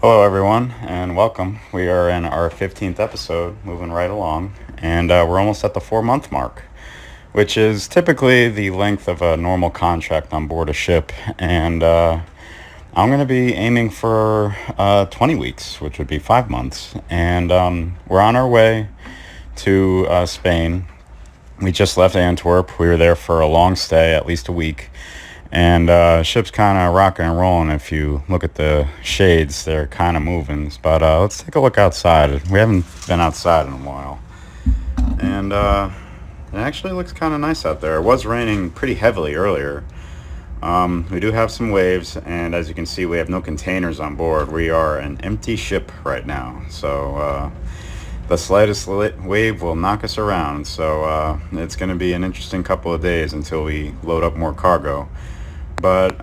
Hello, everyone, and welcome. We are in our 15th episode, moving right along, and we're almost at the 4-month mark, which is typically the length of a normal contract on board a ship. And I'm going to be aiming for 20 weeks, which would be 5 months. And we're on our way to Spain. We just left Antwerp. We were there for a long stay, at least a week. And ship's kind of rocking and rolling. If you look at the shades, they're kind of moving. But let's take a look outside. We haven't been outside in a while. And it actually looks kind of nice out there. It was raining pretty heavily earlier. We do have some waves, and as you can see, we have no containers on board. We are an empty ship right now. So the slightest wave will knock us around. So it's going to be an interesting couple of days until we load up more cargo. But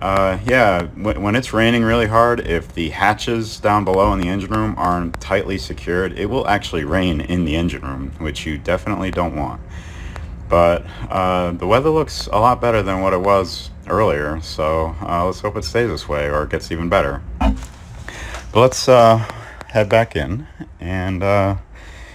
yeah, when it's raining really hard, if the hatches down below in the engine room aren't tightly secured, it will actually rain in the engine room, which you definitely don't want. But the weather looks a lot better than what it was earlier, so let's hope it stays this way or it gets even better. But let's head back in and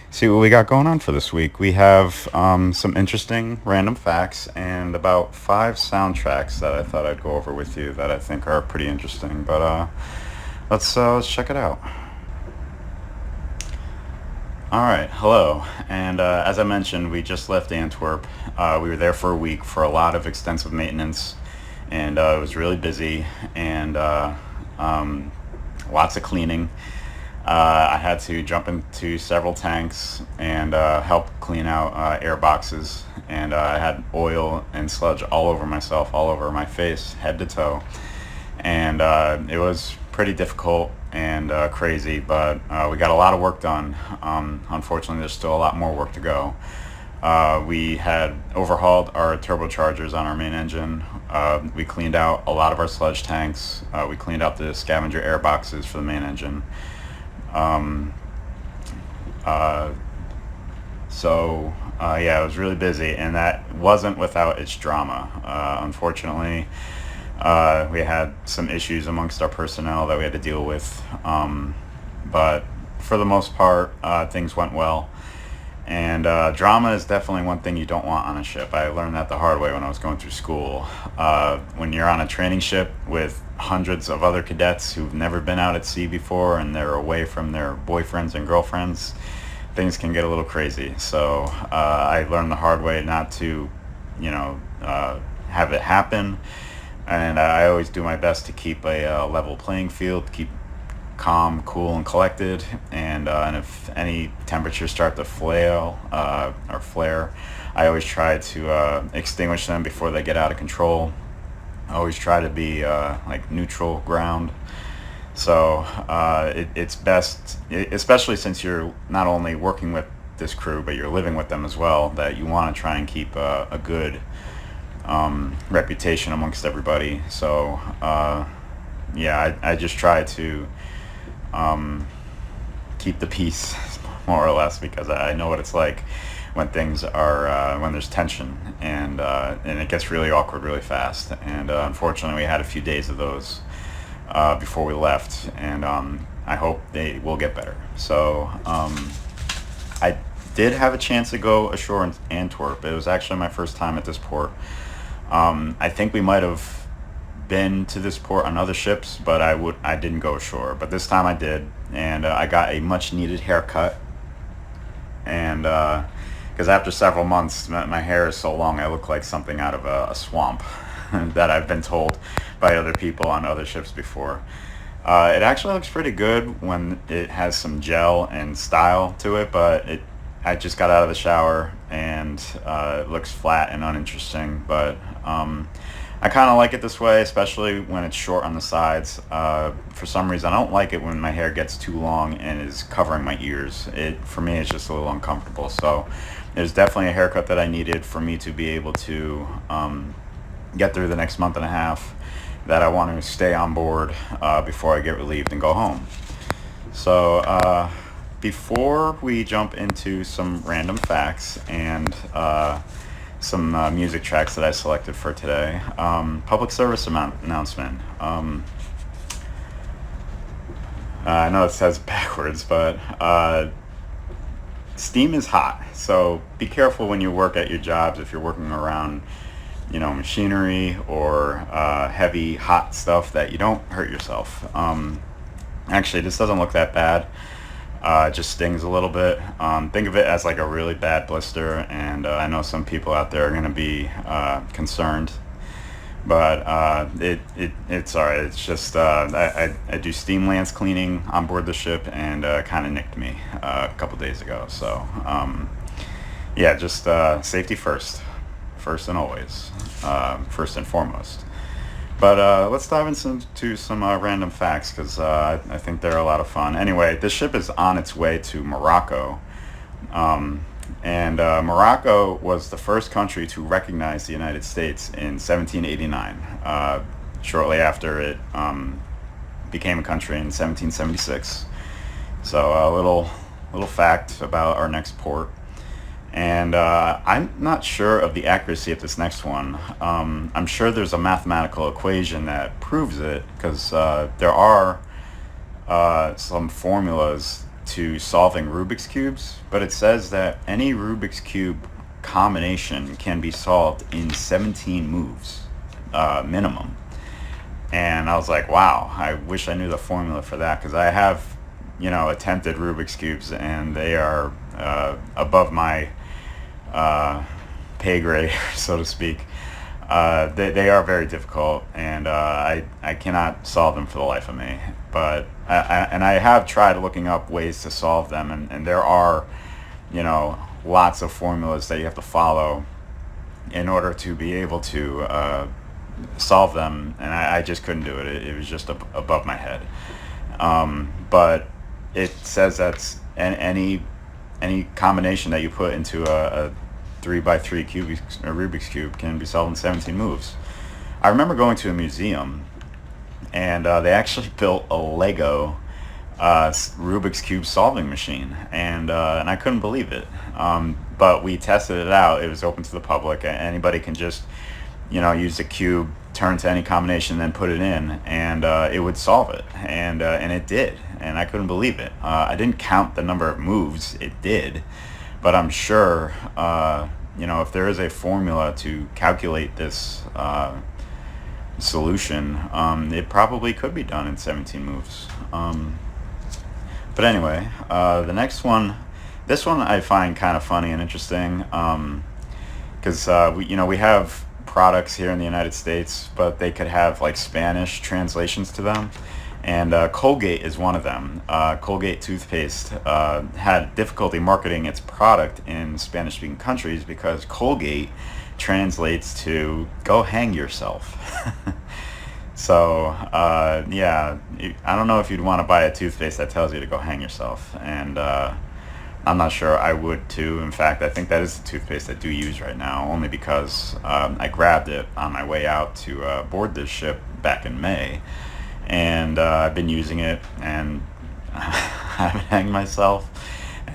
see what we got going on for this week. We have some interesting random facts and about 5 soundtracks that I thought I'd go over with you that I think are pretty interesting. But let's check it out. Alright, hello. And as I mentioned, we just left Antwerp. We were there for a week for a lot of extensive maintenance, and it was really busy, and lots of cleaning. I had to jump into several tanks and help clean out air boxes, and I had oil and sludge all over myself, all over my face, head to toe, and it was pretty difficult and crazy, but we got a lot of work done. Unfortunately, there's still a lot more work to go. We had overhauled our turbochargers on our main engine. We cleaned out a lot of our sludge tanks. We cleaned out the scavenger air boxes for the main engine. Yeah, it was really busy, and that wasn't without its drama. Unfortunately, we had some issues amongst our personnel that we had to deal with, but for the most part, things went well. And drama is definitely one thing you don't want on a ship. I learned that the hard way when I was going through school. When you're on a training ship with hundreds of other cadets who've never been out at sea before and they're away from their boyfriends and girlfriends, things can get a little crazy. So I learned the hard way not to, have it happen. And I always do my best to keep a level playing field, keep calm, cool, and collected, and if any temperatures start to flail or flare, I always try to extinguish them before they get out of control. I always try to be like neutral ground. So it's best, especially since you're not only working with this crew, but you're living with them as well, that you want to try and keep a good reputation amongst everybody. So yeah, I just try to keep the peace, more or less, because I know what it's like when things are when there's tension, and it gets really awkward really fast. And unfortunately, we had a few days of those before we left, and I hope they will get better. So I did have a chance to go ashore in Antwerp. It was actually my first time at this port. I think we might have been to this port on other ships, but I didn't go ashore. But this time I did, and I got a much needed haircut. And because after several months, my hair is so long, I look like something out of a swamp that I've been told by other people on other ships before. It actually looks pretty good when it has some gel and style to it, but I just got out of the shower and it looks flat and uninteresting. But I kind of like it this way, especially when it's short on the sides. For some reason, I don't like it when my hair gets too long and is covering my ears. For me, it's just a little uncomfortable. So there's definitely a haircut that I needed for me to be able to get through the next month and a half, that I want to stay on board before I get relieved and go home. So before we jump into some random facts and some music tracks that I selected for today, public service announcement. I know it says backwards, but steam is hot. So be careful when you work at your jobs if you're working around, machinery or heavy hot stuff, that you don't hurt yourself. Actually, this doesn't look that bad. It just stings a little bit. Think of it as like a really bad blister, and I know some people out there are going to be concerned, but it's alright. It's just I do steam lance cleaning on board the ship, and kind of nicked me a couple days ago. So yeah, just safety first and always, first and foremost. But let's dive into some random facts, because I think they're a lot of fun. Anyway, this ship is on its way to Morocco. And Morocco was the first country to recognize the United States in 1789, shortly after it became a country in 1776. So a little fact about our next port. And I'm not sure of the accuracy of this next one. I'm sure there's a mathematical equation that proves it, because there are some formulas to solving Rubik's Cubes, but it says that any Rubik's Cube combination can be solved in 17 moves, minimum. And I was like, wow, I wish I knew the formula for that, because I have, attempted Rubik's Cubes, and they are above my pay grade, so to speak. They are very difficult, and I cannot solve them for the life of me. But I have tried looking up ways to solve them, and there are, lots of formulas that you have to follow in order to be able to solve them, and I just couldn't do it. It was just above my head. But it says that's any combination that you put into a 3x3 Rubik's Cube can be solved in 17 moves. I remember going to a museum, and they actually built a Lego Rubik's Cube solving machine, and I couldn't believe it. But we tested it out. It was open to the public. Anybody can just, use the cube, turn to any combination, then put it in, and it would solve it. And it did, and I couldn't believe it. I didn't count the number of moves it did, but I'm sure, if there is a formula to calculate this solution, it probably could be done in 17 moves. But anyway, the next one, this one I find kind of funny and interesting, because we have products here in the United States, but they could have like Spanish translations to them. And Colgate is one of them. Colgate toothpaste had difficulty marketing its product in Spanish-speaking countries because Colgate translates to "go hang yourself." So, yeah, I don't know if you'd want to buy a toothpaste that tells you to go hang yourself. And I'm not sure I would too. In fact, I think that is the toothpaste I do use right now, only because I grabbed it on my way out to board this ship back in May. And I've been using it, and I haven't hanged myself,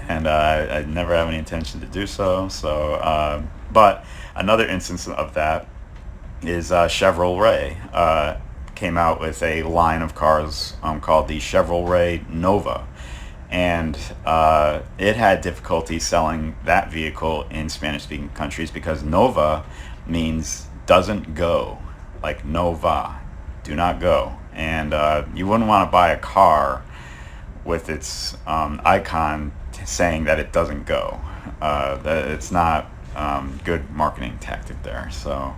and I never have any intention to do so. So, but another instance of that is Chevrolet came out with a line of cars called the Chevrolet Nova, and it had difficulty selling that vehicle in Spanish-speaking countries because Nova means doesn't go, like Nova, do not go. And you wouldn't want to buy a car with its icon saying that it doesn't go. That it's not good marketing tactic there. So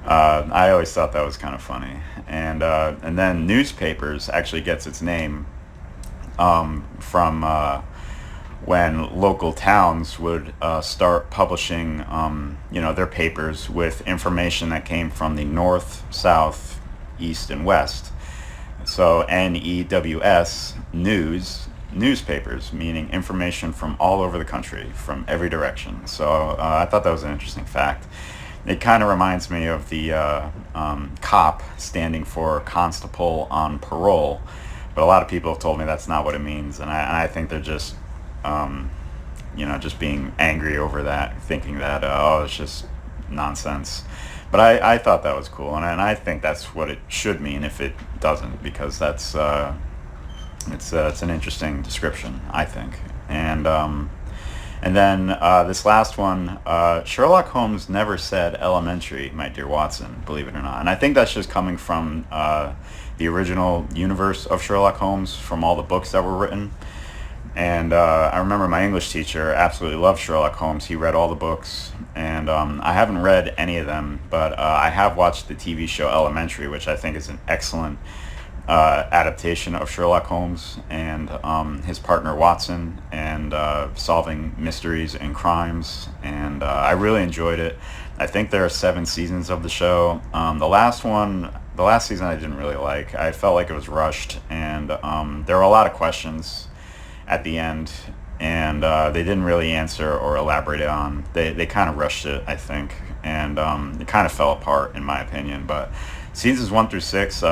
I always thought that was kind of funny. And then newspapers actually gets its name from when local towns would start publishing their papers with information that came from the north, south, east, and west. So NEWS, newspapers, meaning information from all over the country, from every direction. So I thought that was an interesting fact. It kind of reminds me of the COP, standing for Constable on Parole, but a lot of people have told me that's not what it means, and I think they're just, just being angry over that, thinking that, it's just nonsense. But I thought that was cool, and I think that's what it should mean if it doesn't, because that's It's an interesting description, I think. And then this last one, Sherlock Holmes never said elementary, my dear Watson, believe it or not. And I think that's just coming from the original universe of Sherlock Holmes, from all the books that were written. And I remember my English teacher absolutely loved Sherlock Holmes. He read all the books, and I haven't read any of them, but I have watched the TV show Elementary, which I think is an excellent adaptation of Sherlock Holmes and his partner Watson, and solving mysteries and crimes. And I really enjoyed it. I think there are 7 seasons of the show. The last season I didn't really like. I felt like it was rushed, and there were a lot of questions at the end, and they didn't really answer or elaborate on. They kind of rushed it, I think, and it kind of fell apart, in my opinion. But seasons 1 through 6,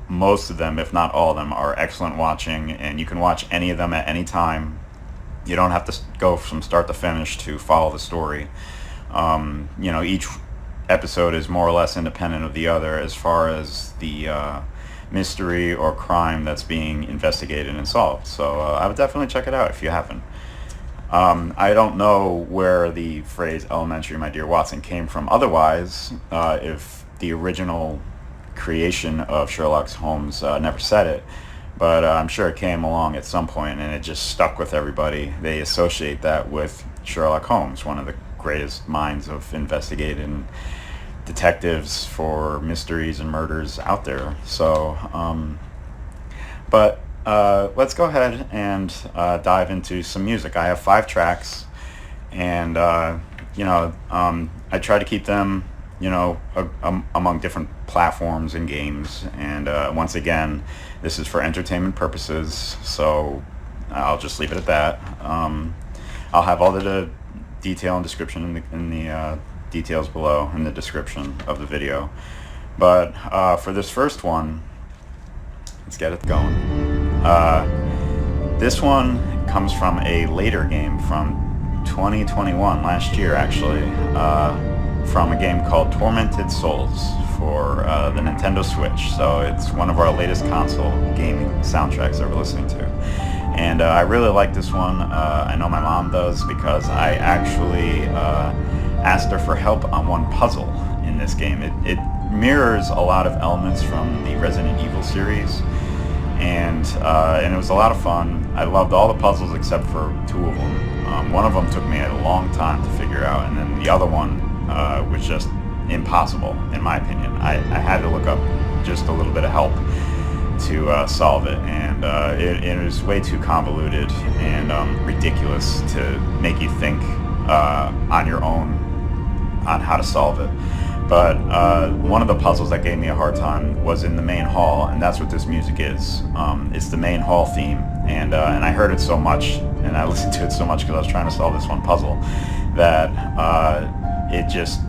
most of them, if not all of them, are excellent watching, and you can watch any of them at any time. You don't have to go from start to finish to follow the story. Each episode is more or less independent of the other as far as the mystery or crime that's being investigated and solved. So I would definitely check it out if you haven't. I don't know where the phrase elementary, my dear Watson, came from otherwise, if the original creation of Sherlock Holmes never said it, but I'm sure it came along at some point and it just stuck with everybody. They associate that with Sherlock Holmes, one of the greatest minds of investigating detectives for mysteries and murders out there. So let's go ahead and dive into some music. I have 5 tracks, and I try to keep them among different platforms and games. And once again, this is for entertainment purposes, so I'll just leave it at that. I'll have all the detail and description in the details below in the description of the video. But for this first one, let's get it going. This one comes from a later game from 2021, last year actually, from a game called Tormented Souls for the Nintendo Switch. So it's one of our latest console gaming soundtracks that we're listening to. And I really like this one. I know my mom does, because I actually asked her for help on one puzzle in this game. It mirrors a lot of elements from the Resident Evil series, and it was a lot of fun. I loved all the puzzles except for 2 of them. One of them took me a long time to figure out, and then the other one was just impossible, in my opinion. I had to look up just a little bit of help to solve it, and it was way too convoluted and ridiculous to make you think on your own on how to solve it. But one of the puzzles that gave me a hard time was in the main hall, and that's what this music is. It's the main hall theme, and I heard it so much, and I listened to it so much because I was trying to solve this one puzzle, that it just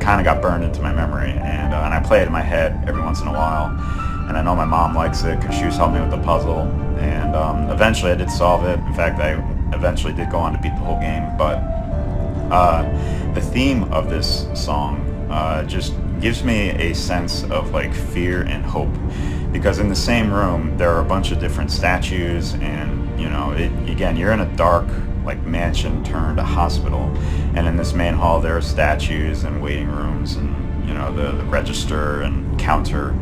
kind of got burned into my memory, and I play it in my head every once in a while. And I know my mom likes it because she was helping me with the puzzle, and eventually I did solve it. In fact, I eventually did go on to beat the whole game. But the theme of this song just gives me a sense of like fear and hope, because in the same room there are a bunch of different statues, and again, you're in a dark like mansion turned a hospital, and in this main hall there are statues and waiting rooms, and the register and counter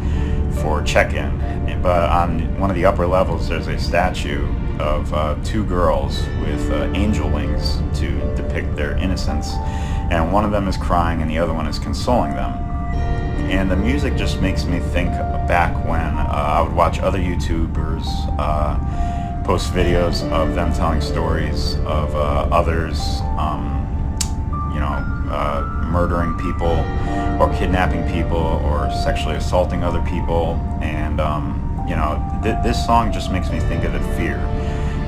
for check-in. But on one of the upper levels there's a statue of 2 girls with angel wings to depict their innocence, and one of them is crying and the other one is consoling them. And the music just makes me think back when I would watch other YouTubers post videos of them telling stories of others murdering people or kidnapping people or sexually assaulting other people. And this song just makes me think of the fear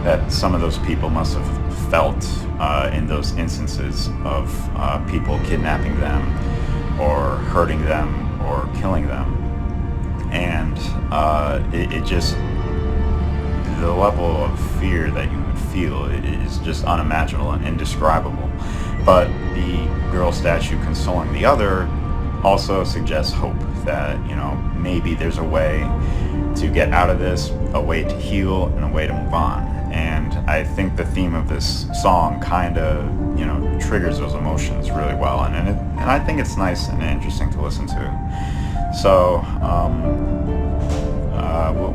that some of those people must have felt in those instances of people kidnapping them or hurting them or killing them. And it just, the level of fear that you would feel is just unimaginable and indescribable. But the girl statue consoling the other also suggests hope that maybe there's a way to get out of this, a way to heal, and a way to move on. And I think the theme of this song kind of, triggers those emotions really well, and I think it's nice and interesting to listen to. So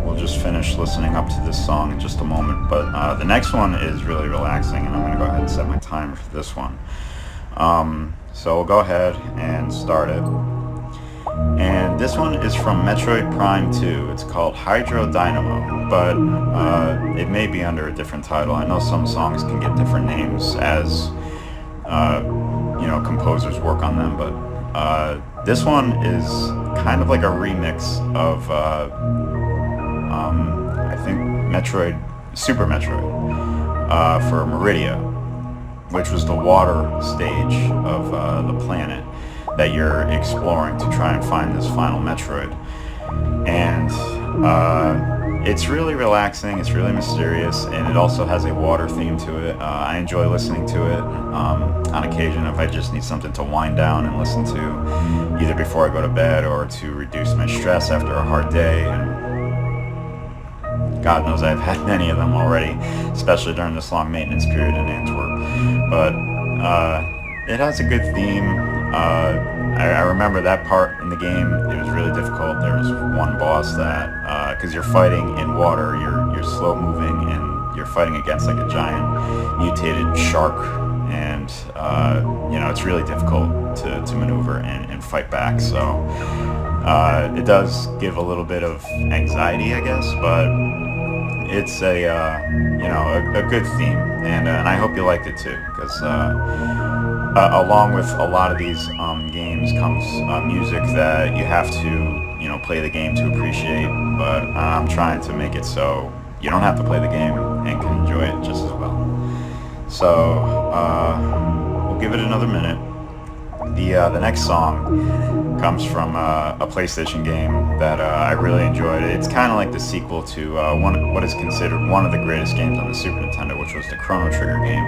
we'll just finish listening up to this song in just a moment, but the next one is really relaxing, and I'm going to go ahead and set my timer for this one. So we'll go ahead and start it. And this one is from Metroid Prime 2. It's called Hydro Dynamo, but it may be under a different title. I know some songs can get different names as composers work on them, but this one is kind of like a remix of I think Super Metroid for Meridia, which was the water stage of the planet that you're exploring to try and find this final Metroid. And it's really relaxing, it's really mysterious, and it also has a water theme to it. I enjoy listening to it on occasion if I just need something to wind down and listen to, either before I go to bed or to reduce my stress after a hard day. And God knows I've had many of them already, especially during this long maintenance period in Antwerp. But it has a good theme. I remember that part in the game, it was really difficult. There was one boss that, because you're fighting in water, you're slow moving, and you're fighting against like a giant mutated shark, and it's really difficult to maneuver and fight back. So it does give a little bit of anxiety, I guess, but it's a good theme, and I hope you liked it too, because along with a lot of these games comes music that you have to play the game to appreciate, but I'm trying to make it so you don't have to play the game and can enjoy it just as well. So we'll give it another minute. The next song comes from a PlayStation game that I really enjoyed. It's kind of like the sequel to what is considered one of the greatest games on the Super Nintendo, which was the Chrono Trigger game.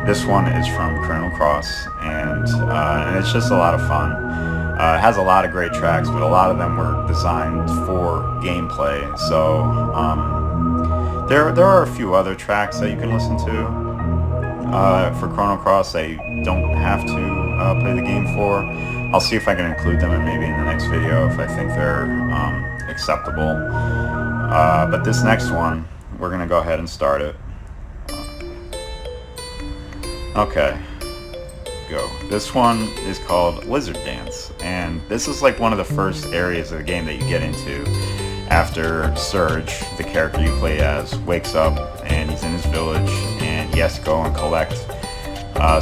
This one is from Chrono Cross, and it's just a lot of fun. It has a lot of great tracks, but a lot of them were designed for gameplay. So there are a few other tracks that you can listen to for Chrono Cross that you don't have to play the game for. I'll see if I can include them maybe in the next video if I think they're acceptable. But this next one, we're going to go ahead and start it. Okay, go. This one is called Lizard Dance, and this is like one of the first areas of the game that you get into after Surge, the character you play as, wakes up and he's in his village and he has to go and collect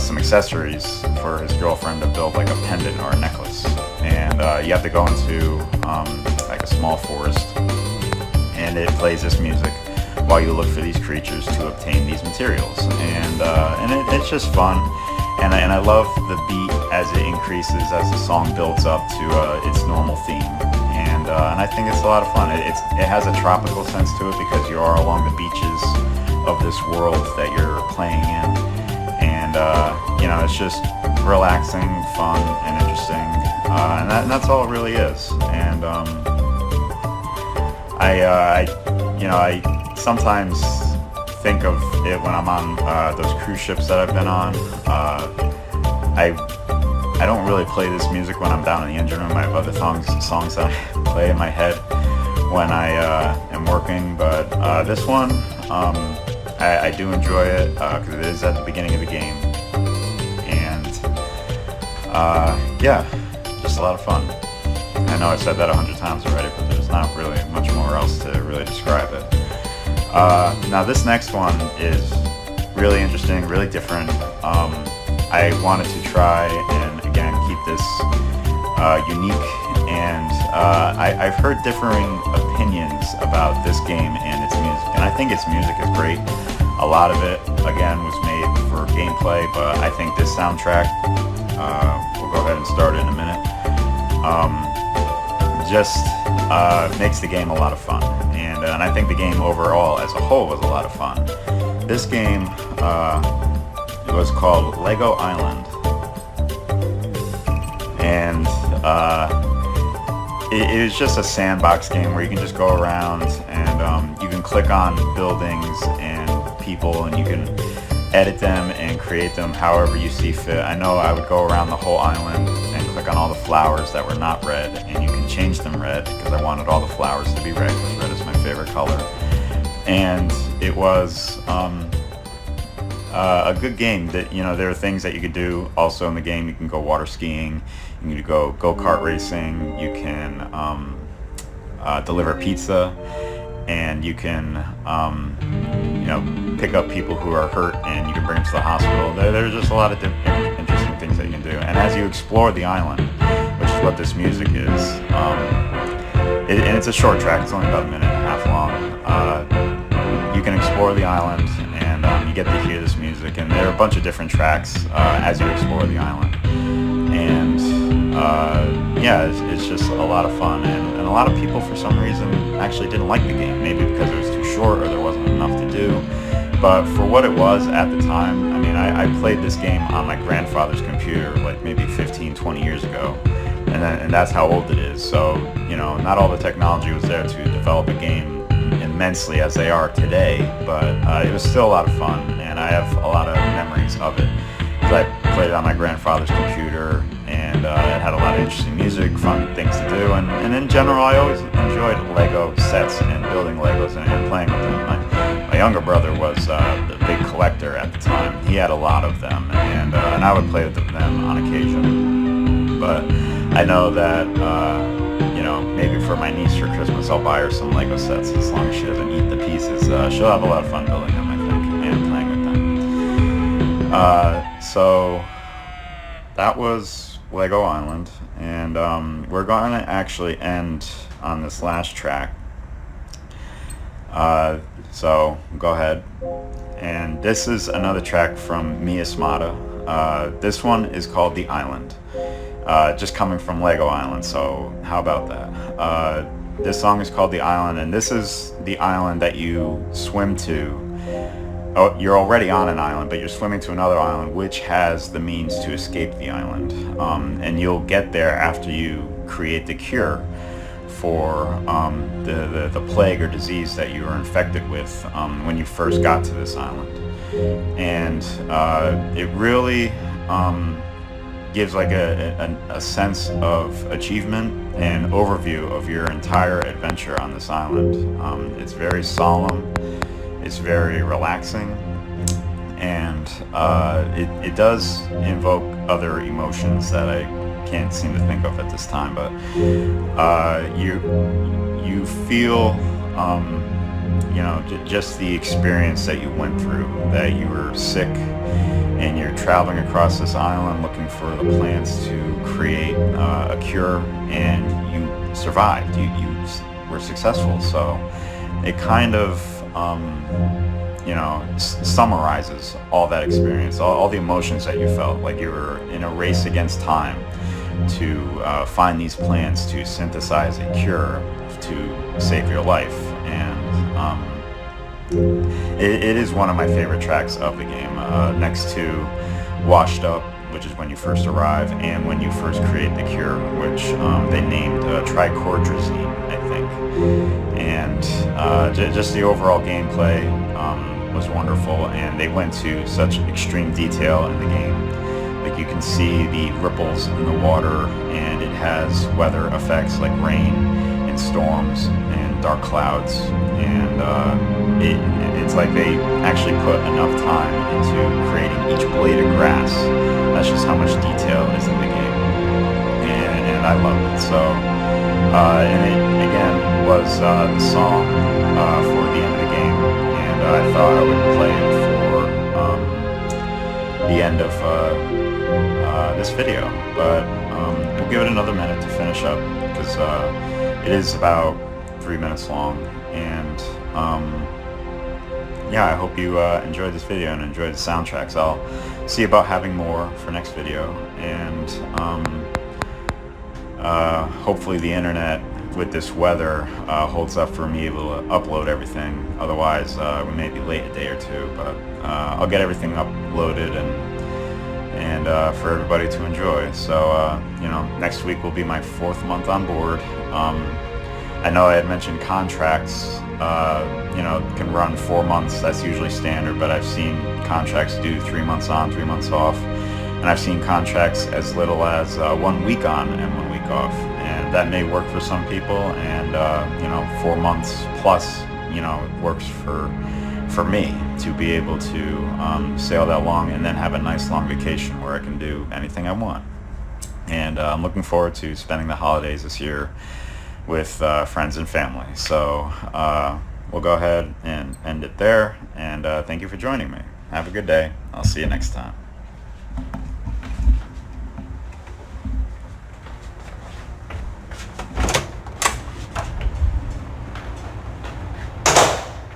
some accessories for his girlfriend to build like a pendant or a necklace. And you have to go into like a small forest, and it plays this music while you look for these creatures to obtain these materials. And it's just fun. And I love the beat as it increases, as the song builds up to its normal theme. And I think it's a lot of fun. It has a tropical sense to it because you are along the beaches of this world that you're playing in. And, it's just relaxing, fun, and interesting. And that's all it really is. And I sometimes think of it when I'm on those cruise ships that I've been on. I don't really play this music when I'm down in the engine room. I have other songs that I play in my head when I am working, but this one, I do enjoy it because it is at the beginning of the game, and yeah, just a lot of fun. I know I've said that 100 times already, but there's not really much more else to really describe it. Now this next one is really interesting, really different. I wanted to try and again keep this unique, and I've heard differing opinions about this game and its music, and I think its music is great. A lot of it again was made for gameplay, but I think this soundtrack, we'll go ahead and start it in a minute, just makes the game a lot of fun, and I think the game overall as a whole was a lot of fun. This game it was called Lego Island, and it is just a sandbox game where you can just go around and you can click on buildings and people, and you can edit them and create them however you see fit. I know I would go around the whole island and click on all the flowers that were not red, and you can change them red because I wanted all the flowers to be red because red is my favorite color. And it was a good game. That, you know, there are things that you could do also in the game. You can go water skiing, you can go-kart racing, you can deliver pizza, and you can you know, pick up people who are hurt and you can bring them to the hospital. There's just a lot of interesting things that you can do. And as you explore the island, which is what this music is, and it's a short track, it's only about a minute and a half long, you can explore the island and you get to hear this music. And there are a bunch of different tracks as you explore the island. And yeah, it's just a lot of fun. And a lot of people, for some reason, actually didn't like the game. Maybe because it was too short or there wasn't enough to do. But for what it was at the time, I mean, I played this game on my grandfather's computer like maybe 15, 20 years ago. And that's how old it is. So, you know, not all the technology was there to develop a game immensely as they are today, but it was still a lot of fun, and I have a lot of memories of it. I played it on my grandfather's computer, and it had a lot of interesting music, fun things to do, and in general, I always enjoyed Lego sets and building Legos and playing with them. My younger brother was the big collector at the time. He had a lot of them, and I would play with them on occasion. But I know that, you know, maybe for my niece for Christmas, I'll buy her some Lego sets as long as she doesn't eat the pieces. She'll have a lot of fun building them, I think, and playing with them. So that was Lego Island, and we're going to actually end on this last track. So go ahead. And this is another track from Miasmata. This one is called The Island. Just coming from Lego Island, so how about that? This song is called The Island, and this is the island that you swim to. Oh, you're already on an island, but you're swimming to another island which has the means to escape the island. And you'll get there after you create the cure for the plague or disease that you were infected with when you first got to this island. And it really gives like a sense of achievement and overview of your entire adventure on this island. It's very solemn, it's very relaxing, and it does invoke other emotions that I can't seem to think of at this time, but you feel you know, just the experience that you went through, that you were sick and you're traveling across this island looking for the plants to create a cure, and you survived. You were successful. So it kind of you know, summarizes all that experience, all the emotions that you felt, like you were in a race against time to find these plants to synthesize a cure to save your life. And it is one of my favorite tracks of the game, next to Washed Up, which is when you first arrive, and when you first create the cure, which they named tricordrazine, I think. And just the overall gameplay was wonderful, and they went to such extreme detail in the game. Like, you can see the ripples in the water, and it has weather effects like rain and storms and dark clouds, and it's like they actually put enough time into creating each blade of grass. That's just how much detail is in the game, and I love it. So and it again was the song for the end of the game, and I thought I would play it for the end of this video, but we'll give it another minute to finish up, because it is about 3 minutes long. And yeah, I hope you enjoyed this video and enjoyed the soundtracks. I'll see about having more for next video, and hopefully the internet with this weather holds up for me able to upload everything. Otherwise we may be late a day or two, but I'll get everything uploaded and for everybody to enjoy. So, next week will be my 4th month on board. I know I had mentioned contracts, can run 4 months. That's usually standard, but I've seen contracts do 3 months on, 3 months off. And I've seen contracts as little as 1 week on and 1 week off. And that may work for some people, and 4 months plus, works for me to be able to sail that long and then have a nice long vacation where I can do anything I want. And I'm looking forward to spending the holidays this year with friends and family. So we'll go ahead and end it there. And thank you for joining me. Have a good day. I'll see you next time.